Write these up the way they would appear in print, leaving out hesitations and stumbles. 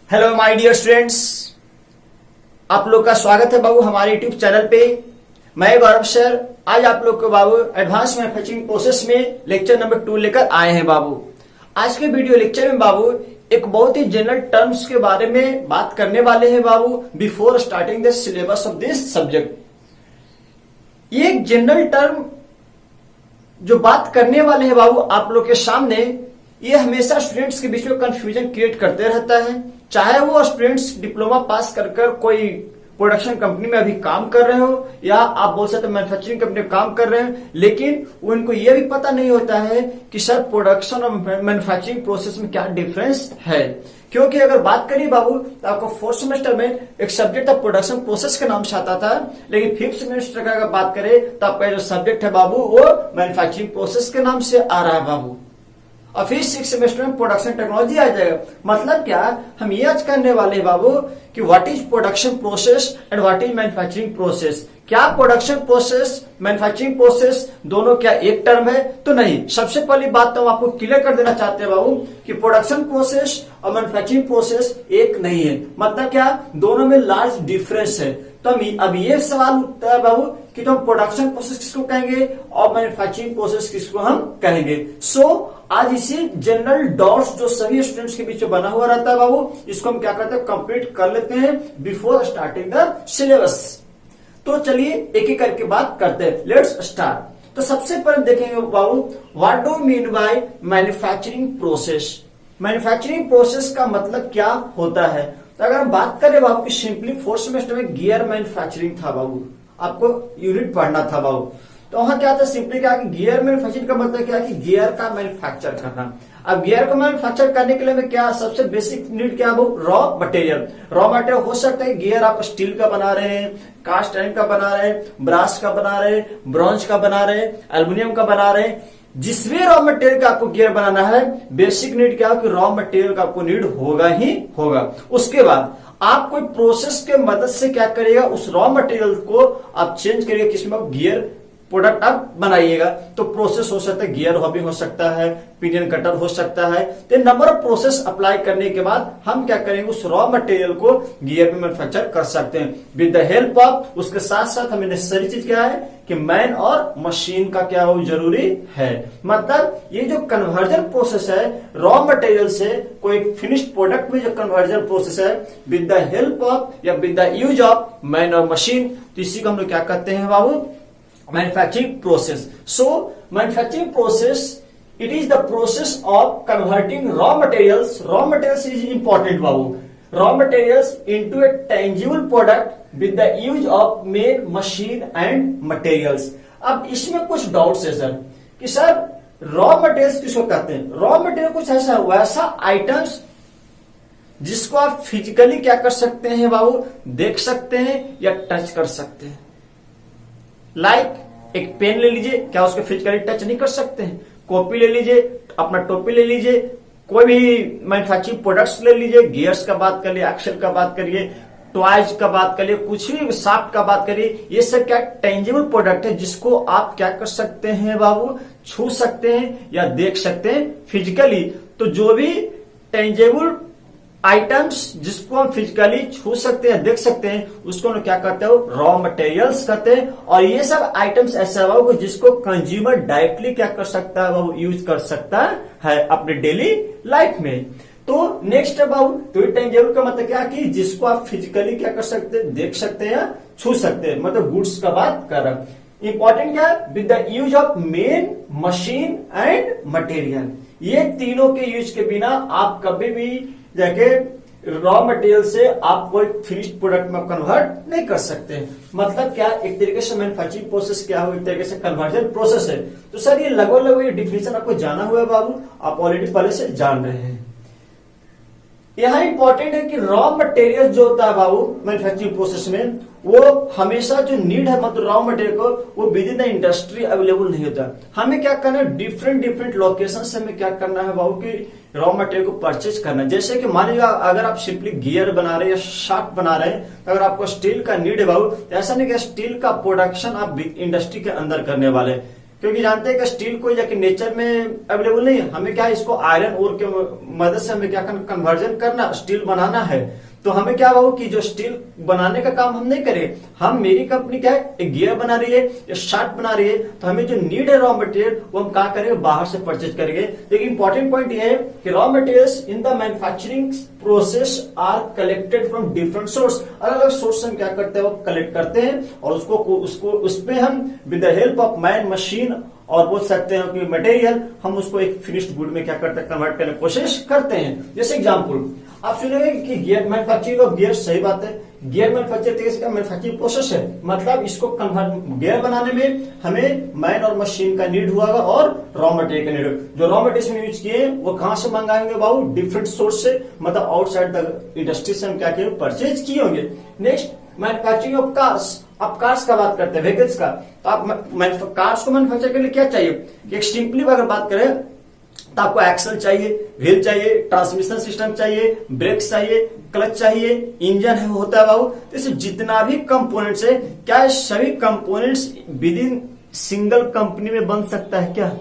Hello my dear students, आप लोग का स्वागत है बाबू हमारे यूट्यूब चैनल पे। मैं गौरव सर आज आप लोग को बाबू एडवांस मैन्युफैक्चरिंग प्रोसेस में लेक्चर नंबर 2 लेकर आए हैं बाबू। आज के वीडियो लेक्चर में बाबू एक बहुत ही जनरल टर्म्स के बारे में बात करने वाले हैं बाबू before starting the syllabus of this subject. ये एक जनरल टर्म जो बात करने वाले हैं बाबू आप लोग के सामने, ये हमेशा स्टूडेंट्स के बीच में कंफ्यूजन क्रिएट करते रहता है। चाहे वो स्टूडेंट्स डिप्लोमा पास कर कोई प्रोडक्शन कंपनी में अभी काम कर रहे हो या आप बोल सकते मैन्युफैक्चरिंग कंपनी में काम कर रहे हैं, लेकिन उनको ये भी पता नहीं होता है कि सर प्रोडक्शन और मैन्युफैक्चरिंग प्रोसेस में क्या डिफरेंस है। क्योंकि अगर बात करिए बाबू तो आपको 4th सेमेस्टर में एक सब्जेक्ट था प्रोडक्शन प्रोसेस के नाम से आता था, लेकिन 5th सेमेस्टर का अगर बात करें तो आपका जो सब्जेक्ट है बाबू वो मैन्युफैक्चरिंग प्रोसेस के नाम से आ रहा है बाबू। और फिर 6th सेमेस्टर में प्रोडक्शन टेक्नोलॉजी आ जाएगा। मतलब क्या हम ये आज करने वाले हैं बाबू कि what is production process and what is manufacturing process. क्या प्रोडक्शन प्रोसेस मैन्युफैक्चरिंग प्रोसेस दोनों क्या एक टर्म है? तो नहीं। सबसे पहली बात तो हम आपको क्लियर कर देना चाहते हैं बाबू कि प्रोडक्शन प्रोसेस और मैन्युफैक्चरिंग प्रोसेस एक नहीं है। मतलब क्या, दोनों में लार्ज डिफरेंस है। तो हम अब ये सवाल उठता है बाबू कि तो हम प्रोडक्शन प्रोसेस किसको कहेंगे और मैन्युफैक्चरिंग प्रोसेस किसको हम कहेंगे। सो आज इसी जनरल डॉट्स जो सभी स्टूडेंट्स के बीच में बना हुआ रहता है बाबू, इसको हम क्या करते हैं, कंप्लीट कर लेते हैं बिफोर स्टार्टिंग द सिलेबस। तो चलिए एक एक करके बात करते हैं। Let's start. तो सबसे पहले देखेंगे बाबू what do mean by manufacturing process. Manufacturing process का मतलब क्या होता है? तो अगर हम बात करें बाबू की सिंपली 4th सेमेस्टर में गियर मैन्युफैक्चरिंग था बाबू, आपको यूनिट पढ़ना था बाबू। तो वहां क्या था, सिंपली क्या कि गियर मैन्युफैक्चरिंग का मतलब क्या कि गियर का मैन्युफैक्चर करना। अब गियर को मैन्युफैक्चर करने के लिए में क्या सबसे बेसिक नीड क्या है वो रॉ मटेरियल। रॉ मटेरियल हो सकता है गियर आप स्टील का बना रहे हैं, कास्ट आयरन का बना रहे हैं, ब्रास का बना रहे हैं, ब्रॉन्ज का बना रहे हैं, एल्युमिनियम का बना रहे हैं। जिस भी रॉ मटेरियल का आपको गियर बनाना है, बेसिक नीड क्या है कि रॉ मटेरियल का आपको नीड होगा ही होगा। उसके बाद आप कोई प्रोसेस के मदद से क्या करिएगा, उस रॉ मटेरियल को आप चेंज करिएगा, किसमें आप गियर प्रोडक्ट आप बनाइएगा। तो प्रोसेस हो सकता है गियर हॉबिंग हो सकता है, पिनियन कटर हो सकता है। तो नंबर ऑफ प्रोसेस अप्लाई करने के बाद हम क्या करेंगे, उस रॉ मटेरियल को गियर में मैन्युफैक्चर कर सकते हैं विद द हेल्प ऑफ। उसके साथ साथ हमें नेसेसरी चीज क्या है कि मैन और मशीन का क्या हो जरूरी है। मतलब ये जो कन्वर्जन प्रोसेस है रॉ मटेरियल से कोई फिनिश्ड प्रोडक्ट में, जो कन्वर्जन प्रोसेस है विद द हेल्प ऑफ या with the use of man और मशीन, तो इसी को हम लोग क्या कहते हैं बाबू, manufacturing process. So manufacturing process, it is the process of converting raw materials. Raw materials is important babu. Raw materials into a tangible product with the use of main machine and materials. अब इसमें कुछ doubts है sir कि sir raw materials किसको कहते हैं। Raw material कुछ ऐसा वैसा आइटम्स जिसको आप फिजिकली क्या कर सकते हैं बाबू, देख सकते हैं या टच कर सकते हैं। लाइक एक पेन ले लीजिए, क्या उसको फिजिकली टच नहीं कर सकते हैं। कॉपी ले लीजिए, अपना टोपी ले लीजिए, कोई भी मैन्युफैक्चरिंग प्रोडक्ट्स ले लीजिए, गियर्स का बात करिए, एक्सेल का बात करिए, टॉयज का बात करिए, कुछ भी शाफ्ट का बात करिए, ये सब क्या टेंजिबल प्रोडक्ट है जिसको आप क्या कर सकते हैं बाबू, छू सकते हैं या देख सकते हैं फिजिकली। तो जो भी टेंजिबल आइटम्स जिसको हम फिजिकली छू सकते हैं, देख सकते हैं, उसको हम क्या करते हो, रॉ मटेरियल्स कहते हैं। और ये सब आइटम्स ऐसे है बाबू जिसको कंज्यूमर डायरेक्टली क्या कर सकता है बाबू, यूज कर सकता है अपने डेली लाइफ में। तो नेक्स्ट है बाबू, तो टेंजिबल का मतलब क्या कि जिसको आप फिजिकली क्या कर सकते हैं, देख सकते हैं, छू सकते हैं, मतलब गुड्स का बात कर रहा है। इंपॉर्टेंट क्या है, with the use of main machine and material. ये तीनों के यूज के बिना आप कभी भी जाके रॉ मटेरियल से आप कोई फिनिश्ड प्रोडक्ट में कन्वर्ट नहीं कर सकते। मतलब क्या, एक तरीके से मैन्युफैक्चरिंग प्रोसेस क्या हो, एक तरीके से कन्वर्जन प्रोसेस है। तो सर ये लगभग ये डिफिनेशन आपको जाना हुआ है बाबू, आप ऑलरेडी पहले से जान रहे हैं। यहाँ इंपॉर्टेंट है कि रॉ मटेरियल जो होता है बाबू मैन्युफैक्चरिंग प्रोसेस में, वो हमेशा जो नीड है मतलब रॉ मटेरियल को, वो with in the industry available नहीं होता। हमें क्या करना है, डिफरेंट लोकेशन से हमें क्या करना है बाबू की रॉ मटेरियल को परचेज करना है। जैसे कि मान लीजिए अगर आप सिंपली गियर बना रहे हैं या शाफ्ट बना रहे हैं, तो अगर आपको स्टील का नीड है बाबू, तो ऐसा नहीं कि स्टील का प्रोडक्शन आप इंडस्ट्री के अंदर करने वाले, क्योंकि जानते हैं कि स्टील कोई जाके नेचर में अवेलेबल नहीं है, हमें क्या है इसको आयरन ओर के मदद से हमें क्या कन्वर्जन करना, स्टील बनाना है। तो हमें क्या हो कि जो स्टील बनाने का काम हम नहीं करें, हम मेरी कंपनी क्या है एक गियर बना रही है या शार्ट बना रही है, तो हमें जो नीड है रॉ मटेरियल वो हम कहा करेंगे, बाहर से परचेज करेंगे। लेकिन इंपॉर्टेंट पॉइंट ये है कि raw materials in the manufacturing process are collected from different source. अलग अलग सोर्स से हम क्या करते हैं, वो कलेक्ट करते हैं और उसको उसमें हम with the help of man machine और बोल सकते हैं कि मटेरियल, हम उसको एक फिनिश्ड गुड में क्या करते हैं, कन्वर्ट करने की कोशिश करते हैं। जैसे एग्जांपल आप सुनेंगे कि गियर मैन्युफैक्चरिंग ऑफ गियर, सही बात है, गियर मैन्युफैक्चरिंग का मैन्युफैक्चरिंग प्रोसेस है, मतलब इसको कन्वर्ट गियर बनाने में हमें मैन और मशीन का नीड हुआ और रॉ मटेरियल का नीड। जो रॉ मटेरियल यूज किए वो कहां से मंगाएंगे बाबू, डिफरेंट सोर्स से, मतलब आउटसाइड द इंडस्ट्री से हम क्या किए, परचेज किए होंगे। Next manufacturing of cars. आप कार्स का बात करते हैं, व्हीकल्स का, तो आप कार्स को मैन्युफैक्चर के लिए क्या चाहिए, एक सिंपली अगर बात करें तो आपको एक्सल चाहिए, व्हील चाहिए, ट्रांसमिशन सिस्टम चाहिए, ब्रेक चाहिए, क्लच चाहिए, इंजन है होता है बाबू। तो इसे जितना भी कंपोनेंट्स है, क्या सभी components with in single company में बन सकता है क्या?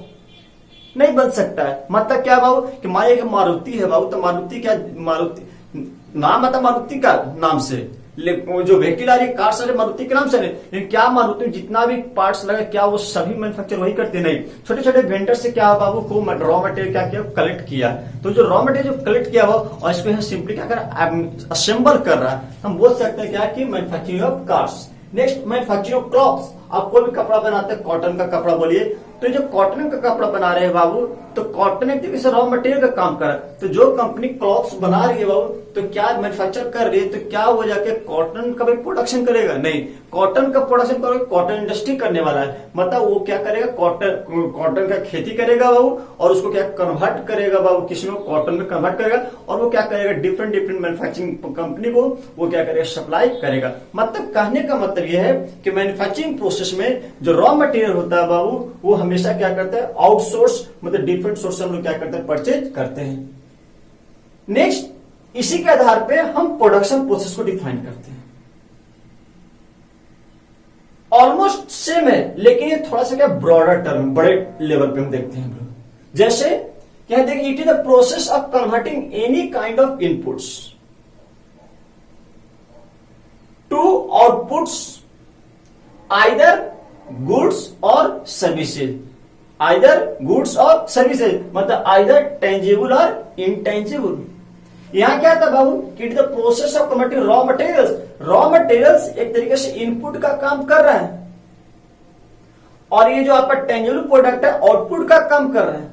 नहीं बन सकता है। मतलब क्या बाबू कि मान लो मारुति है बाबू, तो मारुति क्या, मारुति नाम आता मारुति का नाम से, जो व्हीकल आ रही है कार सारे मारुति के नाम से, लेकिन क्या मारुति जितना भी पार्ट्स लगे क्या वो सभी मैन्युफैक्चर वही करते? नहीं, छोटे छोटे वेंडर से क्या बाबू को रॉ मटेरियल क्या किया, कलेक्ट किया। तो जो रॉ मटेरियल जो कलेक्ट किया हुआ और इसको यहाँ सिंपली क्या कर रहा है, असेंबल कर रहा है। हम बोल सकते हैं क्या कि manufacturing of cars. Next manufacturing of clothes. आप कोई भी कपड़ा बनाते हैं, कॉटन का कपड़ा बोलिए, तो जो कॉटन का कपड़ा बना रहे हैं बाबू, तो कॉटन एक तरीके से रॉ मटेरियल का काम कर रहा है। तो जो कंपनी क्लॉथ्स बना रही है बाबू, तो क्या मैन्युफैक्चर कर रही है, तो क्या वो जाके कॉटन का भी प्रोडक्शन करेगा? नहीं, कॉटन का प्रोडक्शन करेगा कॉटन इंडस्ट्री करने वाला है। मतलब वो क्या करेगा, कॉटन का खेती करेगा बाबू और उसको क्या कन्वर्ट करेगा बाबू, किसी में कॉटन में कन्वर्ट करेगा और वो क्या करेगा, डिफरेंट डिफरेंट मैन्युफैक्चरिंग कंपनी को वो क्या करेगा, सप्लाई करेगा। मतलब कहने का मतलब यह है कि मैन्युफैक्चरिंग प्रोसेस में जो रॉ मटेरियल होता है बाबू, वो हमेशा क्या करता है, आउटसोर्स, मतलब डिफरेंट सोर्स से हम लोग क्या करते हैं, परचेज करते हैं। नेक्स्ट, इसी के आधार पे हम प्रोडक्शन प्रोसेस को डिफाइन करते हैं। ऑलमोस्ट सेम है, लेकिन ये थोड़ा सा क्या ब्रॉडर टर्म, बड़े लेवल पे हम देखते हैं हम लोग। जैसे क्या देखिए, it is the process of converting any kind of inputs to outputs, either goods और सर्विसेज, आइदर गुड्स और सर्विसेज, मतलब आइदर टेंजिबल और इनटेंजिबल। यहां क्या था बाबू, कि the process of converting raw materials. Raw materials एक तरीके से इनपुट का काम कर रहा है और ये जो आपका टेंजिबल प्रोडक्ट है आउटपुट का काम कर रहा है।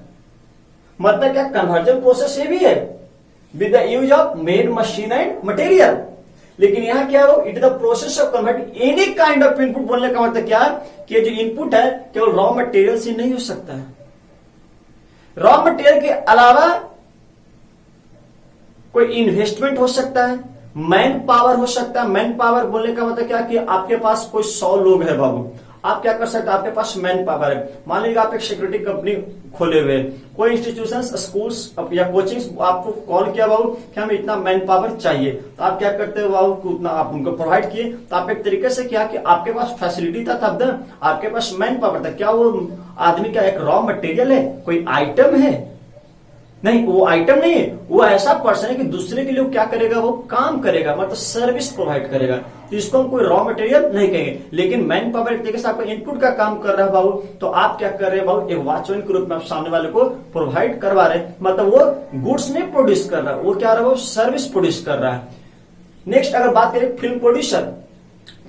मतलब क्या कन्वर्जन प्रोसेस ये भी है with the use of main machine and material. लेकिन यहां क्या हो, it the process of converting any kind of input. बोलने का मतलब क्या है कि जो इनपुट है केवल रॉ मटेरियल से नहीं हो सकता है, रॉ मटेरियल के अलावा कोई इन्वेस्टमेंट हो सकता है, मैन पावर हो सकता है। मैन पावर बोलने का मतलब क्या कि आपके पास कोई 100 लोग है बाबू, आप क्या कर सकते हैं, आपके पास मैन पावर है। मान लीजिए आप एक सिक्योरिटी कंपनी खोले हुए, कोई इंस्टीट्यूशन, स्कूल्स या कोचिंग आपको कॉल किया बाबू कि हमें इतना मैन पावर चाहिए, तो आप क्या करते हो बाबू, उतना आप उनको प्रोवाइड किए। तो आप एक तरीके से क्या कि आपके पास फैसिलिटी था तब तक, आपके पास मैन पावर था। क्या वो आदमी क्या एक रॉ मटेरियल है, कोई आइटम है? नहीं, वो आइटम नहीं है, वो ऐसा पर्सन है कि दूसरे के लिए क्या करेगा, वो काम करेगा, मतलब सर्विस प्रोवाइड करेगा। तो इसको हम कोई रॉ मटेरियल नहीं कहेंगे। लेकिन मैन पावर एक तरीके से आपका इनपुट का काम कर रहा है बाबू, तो आप क्या कर रहे हैं बाबू, एक वॉचमैन के रूप में आप सामने वाले को प्रोवाइड करवा रहे हैं। मतलब वो गुड्स नहीं प्रोड्यूस कर रहा है, वो क्या रहा है, वो सर्विस प्रोड्यूस कर रहा है। नेक्स्ट अगर बात करें फिल्म प्रोड्यूसर,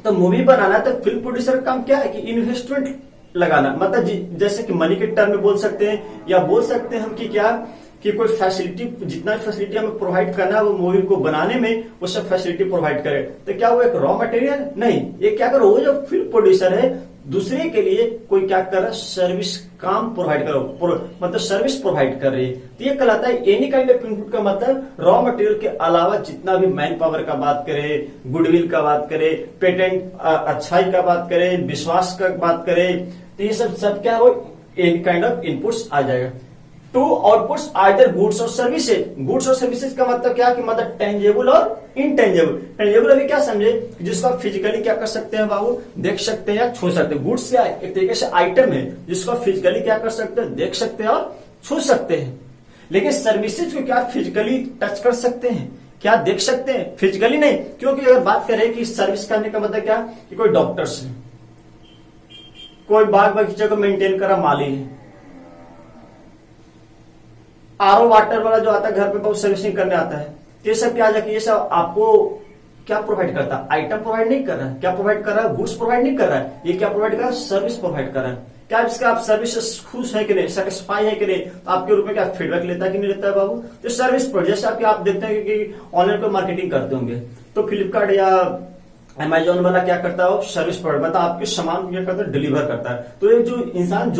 तो मूवी बनाना है तो फिल्म प्रोड्यूसर का काम क्या है कि इन्वेस्टमेंट लगाना। मतलब जैसे कि मनी के टर्म में बोल सकते हैं, या बोल सकते हैं हम कि क्या कि कोई फैसिलिटी, जितना फैसिलिटी हमें प्रोवाइड करना है वो मूवी को बनाने में, वो सब फैसिलिटी प्रोवाइड करे। तो क्या वो एक रॉ मटेरियल? नहीं, ये क्या करो, वो जो फिल्म प्रोड्यूसर है दूसरे के लिए कोई क्या कर रहा है, सर्विस काम प्रोवाइड करो, मतलब सर्विस प्रोवाइड कर रही है। तो ये कहलाता है एनी काइंड ऑफ इनपुट का मतलब रॉ मटेरियल के अलावा जितना भी मैन पावर का बात करें, गुडविल का बात करें, पेटेंट अच्छाई का बात करें, विश्वास का बात करें, तो ये सब क्या हो, एनी काइंड ऑफ इनपुट्स आ जाएगा। टू आउटपुट्स आइदर गुड्स और सर्विसेज। गुड्स और सर्विसेज का मतलब क्या कि मतलब टेंजेबल और इनटेंजेबल। टेंजेबल अभी क्या समझे, जिसको आप फिजिकली क्या कर सकते हैं बाबू, देख सकते हैं या छू सकते हैं। गुड्स क्या एक तरीके से आइटम है जिसको आप फिजिकली क्या कर सकते हैं, देख सकते हैं और छू सकते हैं। लेकिन सर्विसेज को क्या फिजिकली टच कर सकते हैं, क्या देख सकते हैं, फिजिकली नहीं। क्योंकि अगर बात करें कि सर्विस करने का मतलब क्या कि कोई डॉक्टर्स है, कोई बाग बगीचे को मेंटेन करा माली है, आरओ वाटर वाला जो आता है घर पे बहुत सर्विसिंग करने आता है, ये सब क्या जाके ये सब आपको क्या प्रोवाइड करता है, आइटम प्रोवाइड नहीं कर रहा है। क्या प्रोवाइड कर रहा है, गुड्स प्रोवाइड नहीं कर रहा है, ये क्या प्रोवाइड कर रहा है, सर्विस प्रोवाइड कर रहा है। क्या इसका आप सर्विस खुश है कि नहीं, सेटिस्फाई है कि नहीं, तो आपके रूप में क्या फीडबैक लेता है कि नहीं लेता है बाबू। तो सर्विस पर जैसे आपके आप देखते हैं कि ऑनलाइन पर मार्केटिंग करते होंगे, तो फ्लिपकार्ट या अमेजोन वाला क्या करता है, सर्विस पर मतलब आपके सामान क्या करता है, डिलीवर करता है। तो ये जो इंसान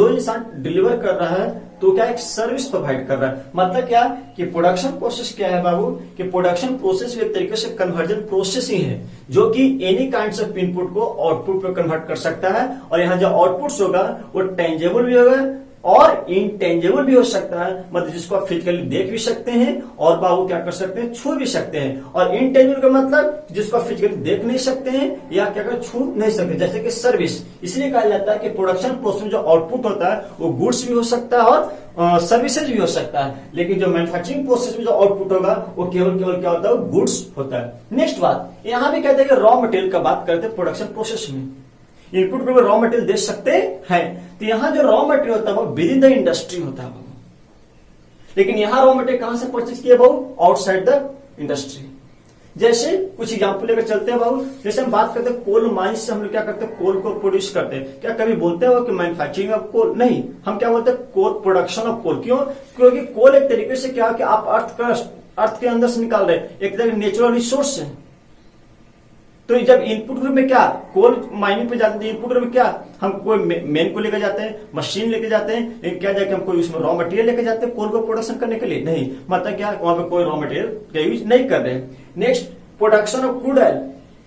डिलीवर कर रहा है तो क्या एक सर्विस प्रोवाइड कर रहा है। मतलब क्या कि प्रोडक्शन प्रोसेस क्या है बाबू, कि प्रोडक्शन प्रोसेस एक तरीके से कन्वर्जन प्रोसेस ही है जो कि एनी काइंड ऑफ इनपुट को आउटपुट पे कन्वर्ट कर सकता है। और यहाँ जो आउटपुट्स होगा वो टेंजेबल भी होगा और इनटेंजेबल भी हो सकता है, मतलब जिसको आप फिजिकली देख भी सकते हैं और बाबू क्या कर सकते हैं, छू भी सकते हैं। और इनटेंजेबल का मतलब जिसको आप फिजिकली देख नहीं सकते हैं या क्या कर छू नहीं सकते, जैसे कि सर्विस। इसलिए कहा जाता है कि प्रोडक्शन प्रोसेस में जो आउटपुट होता है वो गुड्स भी हो सकता है और सर्विसेज भी हो सकता है। लेकिन जो मैन्युफैक्चरिंग प्रोसेस में जो आउटपुट होगा वो केवल क्या होता है, गुड्स होता है। नेक्स्ट बात यहाँ भी कहते हैं कि रॉ मटेरियल का बात करते हैं प्रोडक्शन प्रोसेस में, इनपुट पे रॉ मटेरियल दे सकते हैं। तो यहां जो रॉ मटेरियल होता है वो विद इन द इंडस्ट्री होता है बाबू। लेकिन यहां रॉ मटेरियल कहां से परचेज किया बाबू, आउटसाइड द इंडस्ट्री। जैसे कुछ एग्जांपल लेकर चलते हैं बाबू। जैसे हम बात करते हैं कोल माइंस से हम लोग क्या करते हैं, कोल को प्रोड्यूस करते हैं। क्या कभी बोलते हैं कि मैन्युफैक्चरिंग ऑफ कोल, नहीं, हम क्या बोलते हैं, कोल प्रोडक्शन ऑफ कोल। क्यों, क्योंकि कोल एक तरीके से क्या कि आप अर्थ के अंदर से निकाल रहे हैं, एक तरह का नेचुरल रिसोर्स है। तो जब इनपुट ग्रुप में क्या कोल माइनिंग पे जाते हैं, इनपुट ग्रुप में क्या हम कोई मेन को लेकर जाते हैं, मशीन लेके जाते हैं, लेकिन क्या जाके हम कोई उसमें रॉ मटेरियल लेके जाते हैं कोल को प्रोडक्शन करने के लिए, नहीं। मतलब क्या वहां पे कोई रॉ मटेरियल का यूज नहीं कर रहे। Next production of crude oil,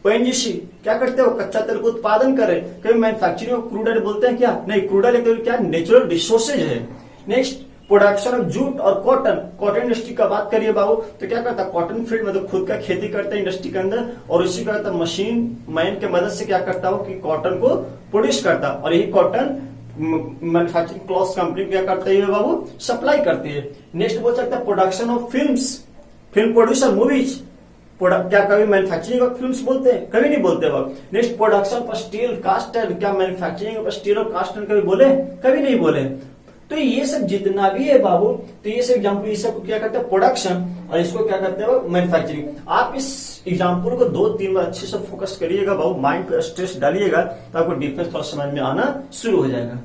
ONGC क्या करते हो, कच्चा तेल को उत्पादन कर रहे। कभी मैन्युफैक्चरिंग ऑफ क्रूड ऑयल बोलते हैं क्या, नहीं, क्रूड ऑयल क्या नेचुरल रिसोर्सेज है। नेक्स्ट प्रोडक्शन ऑफ जूट और कॉटन इंडस्ट्री का बात करिए बाबू, तो क्या करता है, कॉटन फील्ड मतलब खुद का खेती करता है इंडस्ट्री के अंदर, और इसी का करता मशीन मैन के मदद से क्या करता हो कि कॉटन को प्रोड्यूस करता, और यही कॉटन मैन्युफैक्चरिंग क्लॉथ कंपनी क्या करती है बाबू, सप्लाई करती है। नेक्स्ट बोल सकता है production of film producer movies, क्या कभी मैन्युफैक्चरिंग ऑफ फिल्म्स बोलते हैं, कभी नहीं बोलते बाबू। Next production of steel cast iron, क्या मैन्युफैक्चरिंग ऑफ स्टील और कास्ट आयरन कभी बोले, कभी नहीं बोले। तो ये सब जितना भी है बाबू, तो ये सब एग्जाम्पल, ये सब क्या करते हैं प्रोडक्शन, और इसको क्या करते हैं मैन्युफैक्चरिंग। आप इस एग्जाम्पल को 2-3 बार अच्छे से फोकस करिएगा बाबू, माइंड पे स्ट्रेस डालिएगा तो आपको डिफरेंस थोड़ा समझ में आना शुरू हो जाएगा।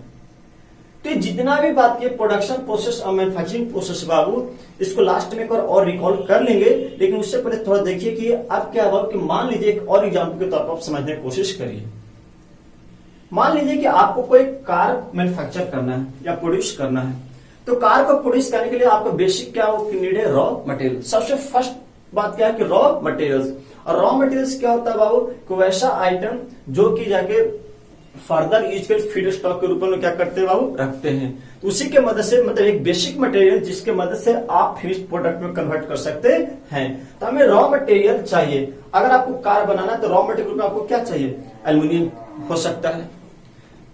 तो जितना भी बात किए प्रोडक्शन प्रोसेस और मैन्युफैक्चरिंग प्रोसेस बाबू, इसको लास्ट में एक और रिकॉल कर लेंगे, लेकिन उससे पहले थोड़ा देखिए कि अब क्या बाबू, कि मान लीजिए एक और एग्जाम्पल के तौर पर आप समझने की कोशिश करिए। मान लीजिए कि आपको कोई कार मैन्युफैक्चर करना है या प्रोड्यूस करना है, तो कार को प्रोड्यूस करने के लिए आपका बेसिक क्या नीड है, रॉ मटेरियल। सबसे फर्स्ट बात क्या है कि रॉ मटेरियल्स। और रॉ मटेरियल्स क्या होता है बाबू, कि वैसा आइटम जो कि जाके फर्दर यूज कर फीड स्टॉक के रूप में क्या करते हैं बाबू, रखते हैं। तो उसी के मदद से मतलब एक बेसिक मटेरियल जिसके मदद से आप फिनिश्ड प्रोडक्ट में कन्वर्ट कर सकते हैं। तो हमें रॉ मटेरियल चाहिए। अगर आपको कार बनाना है तो रॉ मटेरियल में आपको क्या चाहिए, एल्यूमिनियम हो सकता है,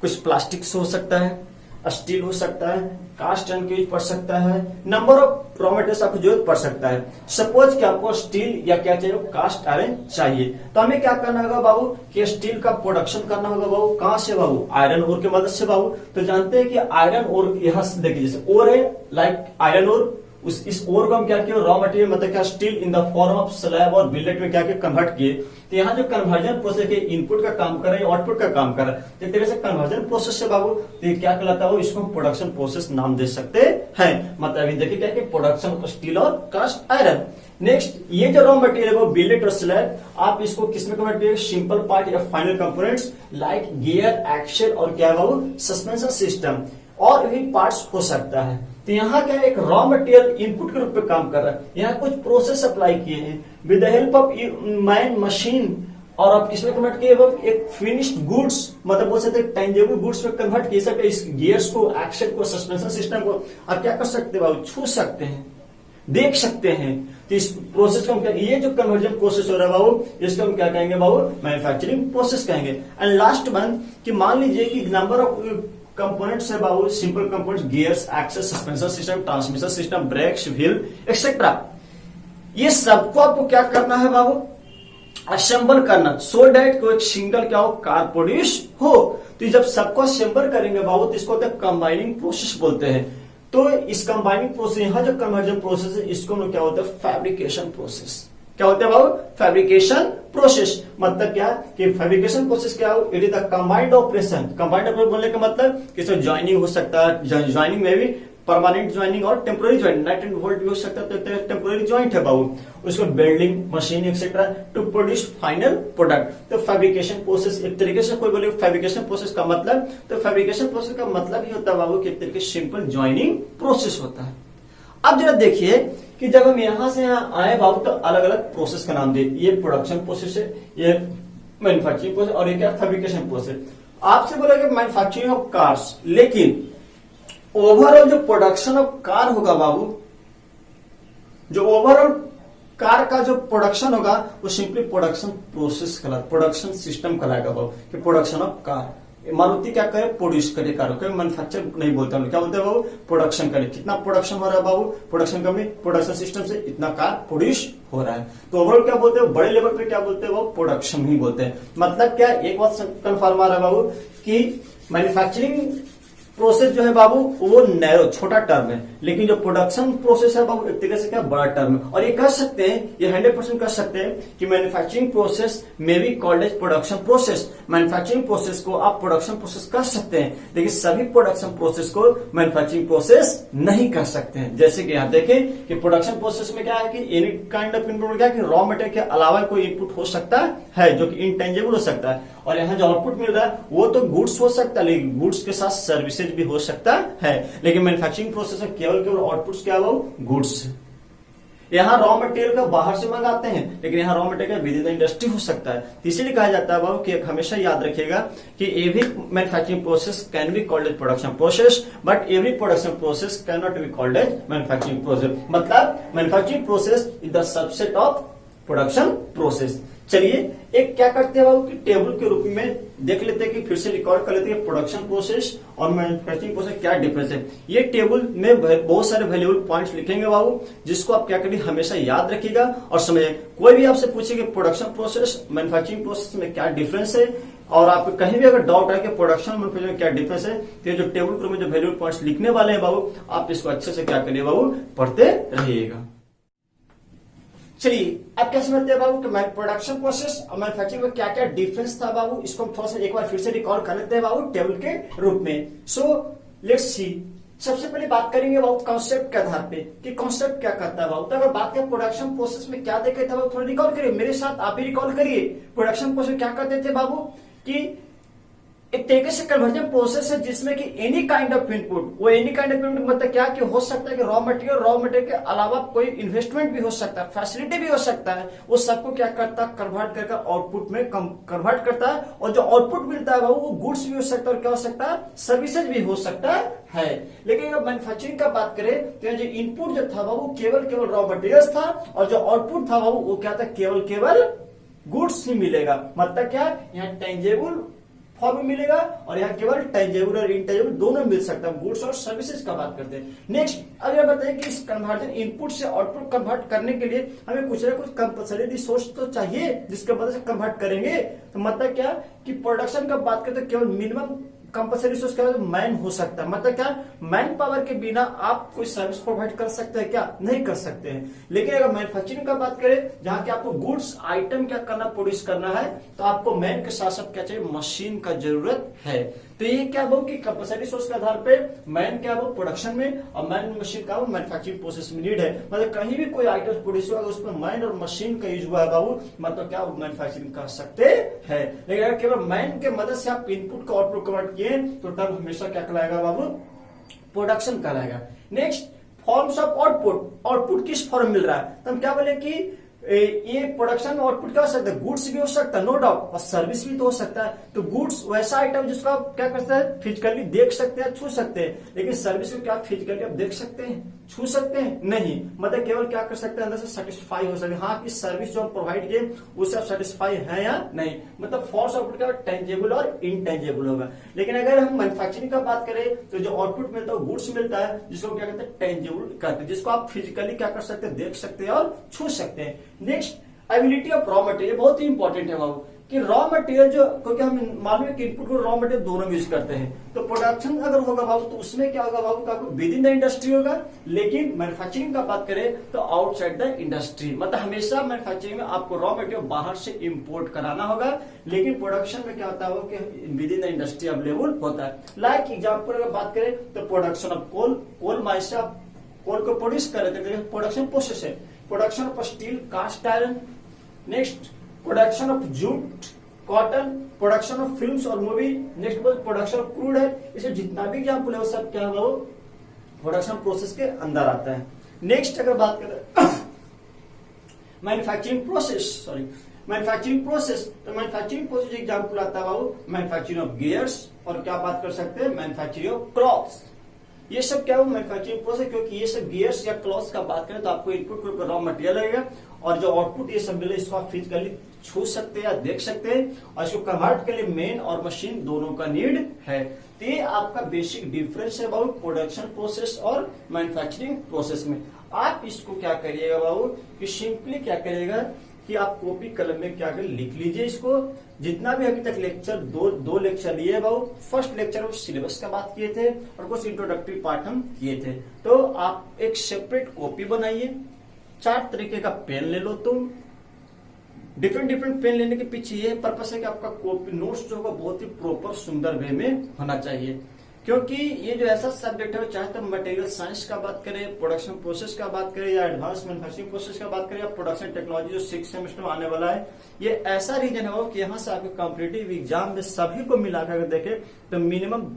कुछ प्लास्टिक हो सकता है, स्टील हो सकता है, कास्ट आयरन यूज पड़ सकता है, नंबर ऑफ रॉ मटेरियल्स आपको जरूरत पड़ सकता है। सपोज कि आपको स्टील या क्या चाहिए, कास्ट आयरन चाहिए, तो हमें क्या करना होगा बाबू, कि स्टील का प्रोडक्शन करना होगा बाबू। कहां से बाबू, आयरन ओर की मदद से बाबू। तो जानते हैं कि आयरन ओर यहाँ से देखिए, जैसे ओर है लाइक आयरन ओर, इस ओर को हम क्या किया, रॉ मटेरियल मतलब क्या steel in the form of slab और बिलेट में क्या किया, कन्वर्ट किए। तो यहाँ जो कन्वर्जन प्रोसेस है, इनपुट का काम कर रहे हैं, आउटपुट का काम कर रहा है, तो से कन्वर्जन प्रोसेस से बाबू, तो ये क्या कहलाता है, इसको हम प्रोडक्शन प्रोसेस नाम दे सकते हैं। मतलब अभी देखिए क्या कि प्रोडक्शन ऑफ स्टील और कास्ट आयरन। नेक्स्ट ये जो रॉ मटेरियल है वो बिलेट और स्लैब, आप इसको किसमें कन्वर्ट करिए, सिंपल पार्ट या final components like gear, axle और क्या बाबू, सस्पेंशन सिस्टम और भी पार्ट्स हो सकता है। तो यहाँ क्या एक रॉ मटेरियल इनपुट के रूप में काम कर रहा है। यहाँ कुछ प्रोसेस अप्लाई किए हैं with the help of man, machine और आप किसमें कन्वर्ट किए वो एक फिनिश्ड गुड्स, मतलब बोल सकते हैं टेंजेबल गुड्स में कन्वर्ट किए सकते। इस गियर्स को, एक्शन को, सस्पेंशन सिस्टम को आप क्या कर सकते हैं, छू सकते हैं, देख सकते हैं। तो इस प्रोसेस को हम क्या, ये जो कन्वर्जन प्रोसेस हो रहा है बाबू, इसको हम क्या कहेंगे बाबू, मैन्युफैक्चरिंग प्रोसेस कहेंगे। एंड लास्ट वन कि मान लीजिए कि नंबर ऑफ कंपोनेंट्स है बाबू, simple components, gears, axles, suspension system, transmission system, brakes, wheel etcetera, ये सबको आपको क्या करना है बाबू, असेंबल करना, सो डैट को एक सिंगल क्या हो, कार प्रोड्यूस हो। तो जब सबको असेंबल करेंगे बाबू तो इसको कंबाइनिंग प्रोसेस बोलते हैं। तो इस कंबाइनिंग प्रोसेस, यहां जो कन्वर्जन प्रोसेस है इसको हम क्या होता है, फैब्रिकेशन प्रोसेस। क्या होता है बाबू, फैब्रिकेशन प्रोसेस। मतलब क्या कि फैब्रिकेशन प्रोसेस क्या हो, it is the combined operation. Combined operation बोलने का मतलब कि इसमें ज्वाइनिंग हो सकता है, ज्वाइनिंग में भी परमानेंट ज्वाइनिंग और temporary joint, night and volt भी हो सकता है, तो टेम्पोररी ज्वाइंट है बाबू। उसको welding machine etcetera to produce final product. तो फैब्रिकेशन प्रोसेस एक तरीके से, कोई बोले फैब्रिकेशन प्रोसेस का मतलब, तो फैब्रिकेशन प्रोसेस का मतलब ही होता है बाबू कि एक तरीके से सिंपल ज्वाइनिंग प्रोसेस होता है। अब जरा देखिए कि जब हम यहां से यहां आए बाबू तो अलग अलग प्रोसेस का नाम दे, ये प्रोडक्शन प्रोसेस है, ये मैन्युफैक्चरिंग प्रोसेस और ये क्या फैब्रिकेशन प्रोसेस। आपसे बोला कि मैन्युफैक्चरिंग ऑफ कार्स, लेकिन ओवरऑल जो प्रोडक्शन ऑफ कार होगा बाबू, जो ओवरऑल कार का जो प्रोडक्शन होगा वो सिंपली प्रोडक्शन प्रोसेस कहलाता, प्रोडक्शन सिस्टम कहलाएगा बाबू कि प्रोडक्शन ऑफ कार। मारुति क्या करे, प्रोड्यूस करे कार को, मैन्युफैक्चर नहीं बोलते हम, क्या बोलते हैं बाबू, प्रोडक्शन करे। कितना प्रोडक्शन हो रहा है बाबू, प्रोडक्शन कंपनी प्रोडक्शन सिस्टम से इतना कार प्रोड्यूस हो रहा है। तो ओवरऑल क्या बोलते हैं, बड़े लेवल पे क्या बोलते हैं वो प्रोडक्शन ही बोलते हैं। मतलब क्या, एक बात कन्फर्म आ रहा है बाबू कि मैन्युफैक्चरिंग प्रोसेस जो है बाबू वो नैरो छोटा टर्म है, लेकिन जो प्रोडक्शन प्रोसेस है बाबू एक तरीके से क्या बड़ा टर्म है। और ये कह सकते हैं, ये 100% कह सकते हैं कि manufacturing process may be called as production process. Manufacturing process को आप प्रोडक्शन प्रोसेस कह सकते हैं, लेकिन सभी प्रोडक्शन प्रोसेस को मैन्युफैक्चरिंग प्रोसेस नहीं कह सकते हैं। जैसे कि यहाँ देखें कि प्रोडक्शन प्रोसेस में क्या है कि एनी काइंड ऑफ इनपुट, क्या कि रॉ मटेरियल के अलावा कोई इनपुट हो सकता है जो कि इंटेंजिबल हो सकता है, और यहाँ जो आउटपुट मिल रहा है वो तो गुड्स हो सकता है, लेकिन गुड्स के साथ सर्विसेज भी हो सकता है। लेकिन मैन्युफैक्चरिंग प्रोसेस में केवल आउटपुट्स क्या हो, गुड्स। यहाँ रॉ मटेरियल का बाहर से मंगाते हैं, लेकिन यहाँ raw material with in the industry हो सकता है। इसीलिए कहा जाता है बाबू कि हमेशा याद रखिएगा कि every manufacturing process can be called as production process, but every production process can not be called as manufacturing process. मतलब manufacturing process is the subset of production process. चलिए एक क्या करते हैं बाबू कि टेबल के रूप में देख लेते हैं कि फिर से रिकॉर्ड कर लेते हैं प्रोडक्शन प्रोसेस और मैन्युफैक्चरिंग प्रोसेस क्या डिफरेंस है। ये टेबल में बहुत सारे वैल्यूएबल पॉइंट्स लिखेंगे बाबू, जिसको आप क्या करिए हमेशा याद रखिएगा और समझिए। कोई भी आपसे पूछे कि प्रोडक्शन प्रोसेस मैन्युफैक्चरिंग प्रोसेस में क्या डिफरेंस है, और आपको कहीं भी अगर डाउट है कि प्रोडक्शन और मैन्युफैक्चरिंग में क्या डिफरेंस है, तो ये जो टेबल के रूप में जो वैल्यूएबल पॉइंट्स लिखने वाले हैं बाबू, आप इसको अच्छे से क्या करिए बाबू, पढ़ते रहिएगा। चलिए अब क्या समझते हैं बाबू कि प्रोडक्शन प्रोसेस और मैन्युफैक्चरिंग में क्या क्या डिफरेंस था बाबू, इसको हम थोड़ा सा एक बार फिर से रिकॉर्ड कर लेते हैं बाबू टेबल के रूप में। सो लेट्स सी, सबसे पहले बात करेंगे बाबू कॉन्सेप्ट के आधार पे कि कॉन्सेप्ट क्या करता है बाबू। तो अगर बात करें प्रोडक्शन प्रोसेस में क्या देखे थे बाबू, थोड़ा रिकॉल करिए मेरे साथ, आप भी रिकॉल करिए। प्रोडक्शन प्रोसेस क्या करते थे बाबू कि एक तरीके से कन्वर्जन प्रोसेस है जिसमें कि एनी काइंड ऑफ इनपुट, वो एनी काइंड ऑफ इनपुट मतलब क्या कि हो सकता है कि रॉ मटेरियल के अलावा कोई इन्वेस्टमेंट भी हो सकता है, फैसिलिटी भी हो सकता है, वो सबको क्या करता है कन्वर्ट करके आउटपुट में कन्वर्ट करता है। और जो आउटपुट मिलता है वो गुड्स भी हो सकता है और क्या हो सकता है, सर्विसेज भी हो सकता है। लेकिन अगर मैन्युफैक्चरिंग का बात करें तो जो इनपुट जो था वो केवल रॉ मटेरियल था, और जो आउटपुट था वो क्या था, केवल गुड्स ही मिलेगा। मतलब क्या, यहाँ टेंजेबल फॉर्म में मिलेगा और यहाँ केवल टेंजेबल और इनटेंजेबल दोनों मिल सकता है। गुड्स और सर्विसेज का बात करते हैं। नेक्स्ट अगर बताइए कि इस कन्वर्जन इनपुट से आउटपुट कन्वर्ट करने के लिए हमें कुछ ना कुछ कंपल्सरी रिसोर्स तो चाहिए जिसके वजह से कन्वर्ट करेंगे। तो मतलब क्या कि प्रोडक्शन का बात करते हैं केवल मिनिमम कंपल्सरी रिसोर्स क्या मैन हो सकता है। मतलब क्या, मैन पावर के बिना आप कोई सर्विस प्रोवाइड कर सकते हैं क्या, नहीं कर सकते हैं। लेकिन अगर मैन्युफैक्चरिंग का बात करें जहां कि आपको गुड्स आइटम क्या करना, प्रोड्यूस करना है, तो आपको मैन के साथ साथ क्या चाहिए, मशीन का जरूरत है। तो ये क्या बहु कि कंपल्सरी रिसोर्स के आधार पे मैन क्या बहु प्रोडक्शन में और मैन मशीन का मैन्युफैक्चरिंग प्रोसेस में नीड है। मतलब कहीं भी कोई आइटम प्रोड्यूस हुआ उसमें मैन और मशीन का यूज हुआ है बाबू, मतलब क्या मैन्युफैक्चरिंग कर सकते हैं। लेकिन अगर केवल मैन के मदद से आप इनपुट को आउटपुट कन्वर्ट किए तो टर्म हमेशा क्या कहलाएगा बाबू, प्रोडक्शन कहलाएगा। Next forms of output, output किस फॉर्म मिल रहा है, तो हम क्या बोले कि ये प्रोडक्शन आउटपुट क्या हो सकता है, गुड्स भी हो सकता है नो डाउट, और सर्विस भी तो हो सकता है। तो गुड्स वैसा आइटम जिसको आप क्या कर सकते हैं, फिजिकली देख सकते हैं, छू सकते हैं, लेकिन सर्विस को क्या फिजिकली आप देख सकते हैं, छू सकते हैं नहीं, मतलब केवल क्या कर सकते हैं, अंदर से सेटिस्फाई हो सकते हैं, हाँ कि सर्विस जो हम प्रोवाइड किए उससे आप सेटिस्फाई है या नहीं, मतलब फॉल्स आउटपुट का टेंजेबल और इनटेंजेबल होगा। लेकिन अगर हम मैन्युफैक्चरिंग का बात करें तो जो आउटपुट मिलता है गुड्स मिलता है, जिसको क्या कहते हैं, टेंजेबल कहते हैं, जिसको आप फिजिकली क्या कर सकते हैं, देख सकते हैं और छू सकते हैं। Next, ability of raw material बहुत ही इंपॉर्टेंट है बाबू, कि रॉ मटेरियल जो, क्योंकि हम मालूम है कि इनपुट को रॉ मटेरियल दोनों यूज करते हैं, तो प्रोडक्शन अगर होगा बाबू तो उसमें क्या होगा बाबू, का विद इन द इंडस्ट्री होगा, लेकिन मैन्युफैक्चरिंग का बात करें तो आउटसाइड द इंडस्ट्री, मतलब हमेशा मैन्युफैक्चरिंग में आपको रॉ मटेरियल बाहर से इंपोर्ट कराना होगा, लेकिन प्रोडक्शन में क्या होता है कि with in the industry available होता है। लाइक एग्जाम्पल अगर बात करें तो प्रोडक्शन ऑफ कोल माइन से आप कोल को प्रोड्यूस कर रहे थे, प्रोडक्शन प्रोसेस है, production of steel, cast iron, next production of jute, cotton, production of films और movie, next production of crude है, इसे जितना भी एग्जाम्पल है वो सब क्या है, वो प्रोडक्शन प्रोसेस के अंदर आता है। नेक्स्ट अगर बात करें मैन्युफैक्चरिंग प्रोसेस, मैन्युफैक्चरिंग प्रोसेस, तो मैन्युफैक्चरिंग प्रोसेस एग्जाम्पल आता है बाबू मैन्युफैक्चरिंग ऑफ गियर्स, और क्या बात कर सकते हैं, मैन्युफैक्चरिंग ऑफ क्लॉथ्स, ये सब क्या हो मैन्युफैक्चरिंग प्रोसेस, क्योंकि ये सब गियर्स या क्लॉथ्स का बात करें तो आपको इनपुट रॉ मटेरियल लगेगा, और जो आउटपुट ये सब मिले इसको आप फिजिकली छू सकते हैं या देख सकते हैं, और इसको कन्वर्ट के लिए मेन और मशीन दोनों का नीड है। तो ये आपका बेसिक डिफरेंस है बाबू प्रोडक्शन प्रोसेस और मैन्युफैक्चरिंग प्रोसेस में। आप इसको क्या करिएगा बाबू कि सिंपली क्या करिएगा कि आप कॉपी कलम में क्या कर लिख लीजिए इसको, जितना भी अभी तक लेक्चर दो लेक्चर लिए बाबू, फर्स्ट लेक्चर में सिलेबस का बात किए थे और कुछ इंट्रोडक्टरी पार्ट हम किए थे, तो आप एक सेपरेट कॉपी बनाइए, 4 तरीके का पेन ले लो तुम, डिफरेंट पेन लेने के पीछे ये पर्पस है कि आपका कॉपी नोट्स जो होगा बहुत ही प्रॉपर सुंदर वे में होना चाहिए, क्योंकि ये जो ऐसा सब्जेक्ट है चाहे तो मटेरियल साइंस का बात करें, प्रोडक्शन प्रोसेस का बात करें, या एडवांस मैन्युफैक्चरिंग प्रोसेस का बात करें, या प्रोडक्शन टेक्नोलॉजी जो 6 सेमेस्टर में आने वाला है, ये ऐसा रीजन है कि यहाँ से आपके कॉम्पिटिटिव एग्जाम में सभी को मिलाकर देखें तो मिनिमम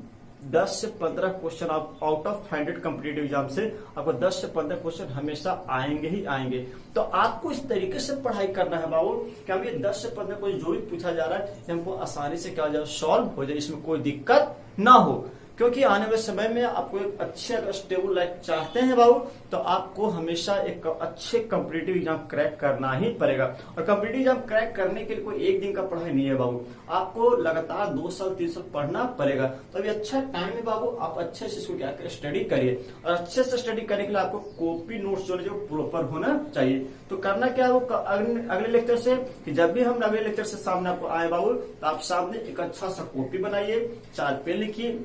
10 से 15 क्वेश्चन आप आउट ऑफ 100 कॉम्पिटिटिव एग्जाम से आपको 10 से 15 क्वेश्चन हमेशा आएंगे ही आएंगे। तो आपको इस तरीके से पढ़ाई करना है बाबू कि हम ये 10 से 15 क्वेश्चन जो भी पूछा जा रहा है हमको आसानी से क्या हो जाए, सॉल्व हो जाए, इसमें कोई दिक्कत ना हो, क्योंकि आने वाले समय में आपको एक अच्छे अगर स्टेबल लाइफ चाहते हैं बाबू तो आपको हमेशा एक अच्छे कॉम्पिटिटिव एग्जाम क्रैक करना ही पड़ेगा। और कॉम्पिटिटिव एग्जाम क्रैक करने के लिए कोई एक दिन का पढ़ाई नहीं है बाबू, आपको लगातार 2 साल 3 साल पढ़ना पड़ेगा। तो अभी अच्छा टाइम है बाबू, आप अच्छे से इसको क्या करें, स्टडी करिए, और अच्छे से स्टडी करने के लिए आपको कॉपी नोट्स जो प्रॉपर होना चाहिए। तो करना क्या है वो अगले लेक्चर से, कि जब भी हम अगले लेक्चर से सामने आपको आए बाबू तो आप सामने एक अच्छा सा कॉपी बनाइए, 4 पेन लिखिए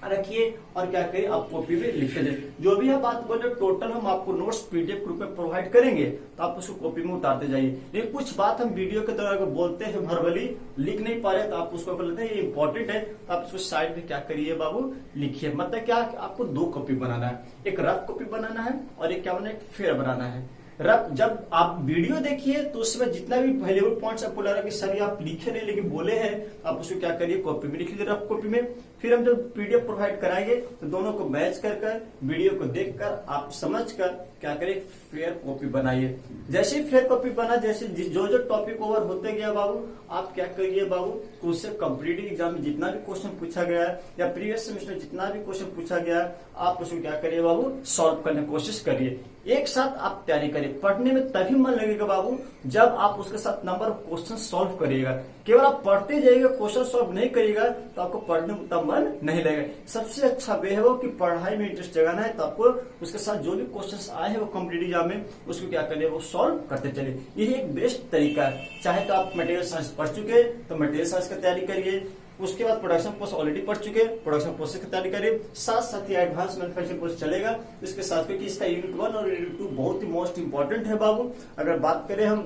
रखिए, और क्या करिए आप कॉपी में लिख दे, जो भी आप बात बोल रहे टोटल हम आपको नोट्स पीडीएफ ग्रुप में प्रोवाइड करेंगे, तो आप उसको कॉपी में उतारते जाइए। लेकिन कुछ बात हम वीडियो के दौरान अगर बोलते हैं वर्बली लिख नहीं पा रहे तो आप उसको बोलते हैं ये इंपॉर्टेंट है, तो आप उसको साइड में क्या करिए बाबू लिखिए। मतलब क्या आपको 2 कॉपी बनाना है, एक रफ कॉपी बनाना है और एक क्या बनाना है, एक फेयर बनाना है। रफ जब आप वीडियो देखिए तो उसमें जितना भी वैल्यूएबल पॉइंट्स आपको लग रहा है कि सर आप लिखे नहीं लेकिन बोले हैं, आप उसको क्या करिए कॉपी में लिख लीजिए, रफ कॉपी में। फिर हम जब पीडीएफ प्रोवाइड कराएंगे तो दोनों को मैच कर वीडियो को देखकर आप समझकर क्या करिए फेयर कॉपी बनाइए। जैसे फेयर कॉपी बना, जैसे जो जो टॉपिक ओवर होते गया बाबू आप क्या करिए बाबू उससे कॉम्पिटिटिव एग्जाम में जितना भी क्वेश्चन पूछा गया है या प्रीवियस सेमेस्टर जितना भी क्वेश्चन पूछा गया है आप उसको क्या करिए बाबू सॉल्व करने की कोशिश करिए। एक साथ आप तैयारी करिए, पढ़ने में तभी मन लगेगा बाबू जब आप उसके साथ नंबर ऑफ क्वेश्चन सॉल्व करिएगा। केवल आप पढ़ते जाइएगा क्वेश्चन सॉल्व नहीं करिएगा तो आपको पढ़ने में उतना मन नहीं लगेगा। सबसे अच्छा वे है वो कि पढ़ाई में इंटरेस्ट जगाना है, तो आपको उसके साथ जो भी क्वेश्चन आए हैं वो कॉम्पिटिटिव एग्जाम में उसको क्या करिए वो सॉल्व करते चलिए। यही एक बेस्ट तरीका है। चाहे तो आप मटेरियल साइंस पढ़ चुके तो मटेरियल साइंस की तैयारी करिए, उसके बाद प्रोडक्शन प्रोसेस ऑलरेडी पढ़ चुके प्रोडक्शन प्रोसेस की तैयारी करिए, साथ साथ ही एडवांस मैन्युफैक्चरिंग प्रोसेस चलेगा इसके साथ, क्योंकि इसका यूनिट 1 और यूनिट 2 बहुत ही मोस्ट इंपॉर्टेंट है बाबू। अगर बात करें हम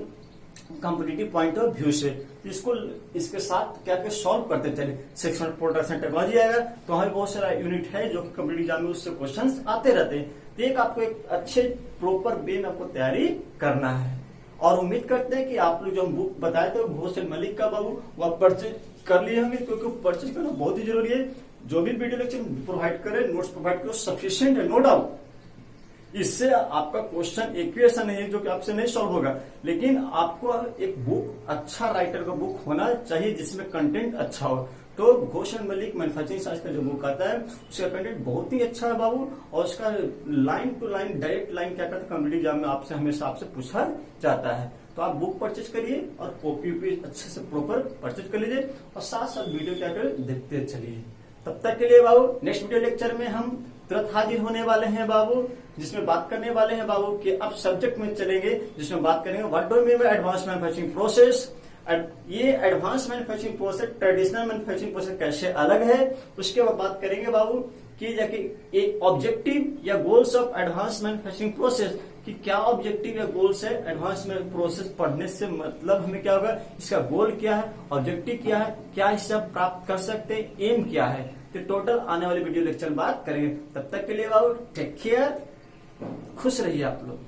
कॉम्पिटिटिव पॉइंट ऑफ व्यू से, इसको इसके साथ क्या क्या सॉल्व करते चले। सेक्शन प्रोडक्शन टेक्नोलॉजी आएगा तो हमें बहुत सारा यूनिट है जो कि कॉम्पिटिटिव एग्जाम में उससे क्वेश्चंस आते रहते हैं। तो एक आपको एक अच्छे प्रॉपर वे में आपको तैयारी करना है, और उम्मीद करते हैं कि आप लोग जो हम बुक बताए थे भूषण मलिक का बाबू वो आप परचेज कर लिए होंगे, क्योंकि परचेज करना बहुत ही जरूरी है। जो भी वीडियो लेक्चर प्रोवाइड करें नोट्स प्रोवाइड करो सफिशिएंट है, नो डाउट। इससे आपका क्वेश्चन एक भी ऐसा नहीं है जो कि आपसे नहीं सॉल्व होगा, लेकिन आपको एक बुक, अच्छा राइटर का बुक होना चाहिए जिसमें कंटेंट अच्छा हो। तो Ghosh and Malik manufacturing science का जो बुक आता है उसका कंटेंट बहुत ही अच्छा है बाबू, और उसका line to line direct line क्या करता है कॉम्पिटिटिव एग्जाम में आपसे हमेशा आपसे पूछा जाता है। तो आप बुक परचेज करिए और कॉपी भी अच्छे से प्रॉपर परचेज कर लीजिए, और साथ साथ वीडियो क्या करें देखते चलिए। तब तक के लिए बाबू नेक्स्ट वीडियो लेक्चर में हम तुरंत हाजिर होने वाले हैं बाबू, जिसमें बात करने वाले हैं बाबू कि अब सब्जेक्ट में चलेंगे, जिसमें बात करेंगे what do mean by advance manufacturing process. ये advance manufacturing process traditional manufacturing process कैसे अलग है, उसके बाद बात करेंगे बाबू कि जाके एक ऑब्जेक्टिव या goals of advance manufacturing process, कि क्या ऑब्जेक्टिव या गोल्स है एडवांस प्रोसेस पढ़ने से, मतलब हमें क्या होगा, इसका गोल क्या है, ऑब्जेक्टिव क्या है, क्या इससे आप प्राप्त कर सकते हैं, एम क्या है। तो टोटल आने वाले वीडियो लेक्चर में बात करेंगे। तब तक के लिए बाबू टेक केयर, खुश रहिए आप लोग।